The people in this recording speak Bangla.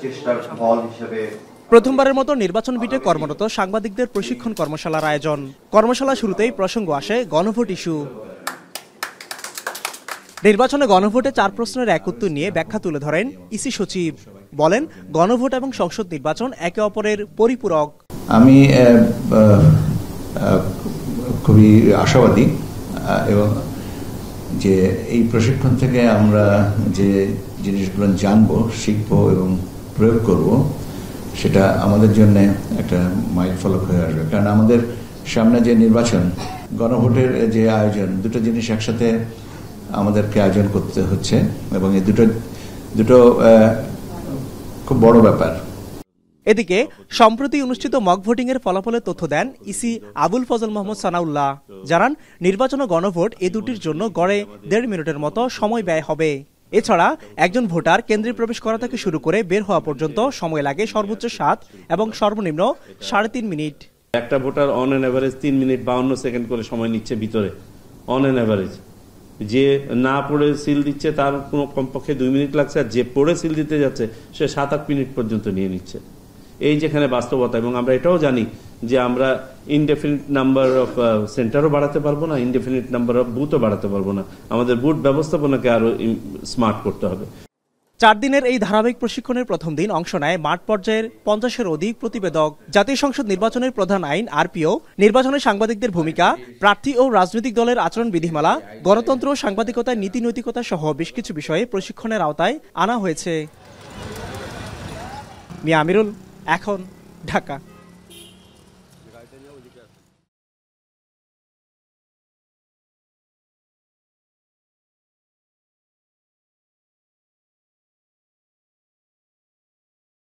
চেষ্টার ফল হিসেবে প্রথমবারের মতো নির্বাচন বিটে কর্মরত সাংবাদিকদের প্রশিক্ষণ কর্মশালার আয়োজন। কর্মশালা শুরুতেই প্রসঙ্গ আসে গণভোট ইস্যু। নির্বাচনে গণভোটে 4 প্রশ্নের এক উত্তর নিয়ে ব্যাখ্যা তুলে ধরেন ইসি সচিব। বলেন, গণভোট এবং সংসদ নির্বাচন একে অপরের পরিপূরক। আমি খুবই আশাবাদী এবং যে এই প্রশিক্ষণ থেকে আমরা যে জিনিসগুলো জানবো, শিখবো এবং প্রয়োগ করব, সেটা আমাদের জন্য একটা মাইল ফলক হয়ে আসবে। কারণ আমাদের সামনে যে নির্বাচন, গণভোটের যে আয়োজন, দুটো জিনিস একসাথে আমাদেরকে আয়োজন করতে হচ্ছে এবং এই দুটো খুব বড় ব্যাপার। এদিকে সম্প্রতি অনুষ্ঠিত মক ভোটিং এর ফলাফলের তথ্য দেন ইসি আবুল ফজল মোহাম্মদ সানাউল্লাহ। জানান, নির্বাচন ও গণভোট এ দুটির জন্য গড়ে 1.5 মিনিটের মতো সময় ব্যয় হবে। এছাড়া একজন ভোটার কেন্দ্রে প্রবেশ করা থেকে শুরু করে বের হওয়া পর্যন্ত সময় লাগে সর্বোচ্চ 7 এবং সর্বনিম্ন 3.5 মিনিট। একটা voter on an average 3 minute 52 second করে সময় নিচ্ছে ভিতরে, অন অ্যান এভারেজ। যে না পড়ে সিল দিচ্ছে তার কোনো কমপক্ষে 2 মিনিট লাগছে, আর যে পড়ে সিল দিতে যাচ্ছে সে 7-8 মিনিট পর্যন্ত নিয়ে নিচ্ছে। এই যেখানে বাস্তবতা, এবং আমরা এটাও জানি যে আমরা ইনডেফিনিট নাম্বার অফ সেন্টারও বাড়াতে পারবো না, ইনডেফিনিট নাম্বার অফ বুথও বাড়াতে পারবো না। আমাদের বুথ ব্যবস্থাপনাকে আরো স্মার্ট করতে হবে। 4 দিনের এই ধারাবাহিক প্রশিক্ষণের প্রথম দিন অংশ নেয় মাঠ পর্যায়ের 50-এর অধিক প্রতিবেদক। জাতীয় সংসদ নির্বাচনের প্রধান আইন আরপিও, নির্বাচনে সাংবাদিকদের ভূমিকা, প্রার্থী ও রাজনৈতিক দলের আচরণ বিধিমালা, গণতন্ত্র ও সাংবাদিকতার নীতি নৈতিকতা সহ বেশ কিছু বিষয়ে প্রশিক্ষণের আওতায় আনা হয়েছে। মিয়া আমিরুল, এখন, ঢাকা।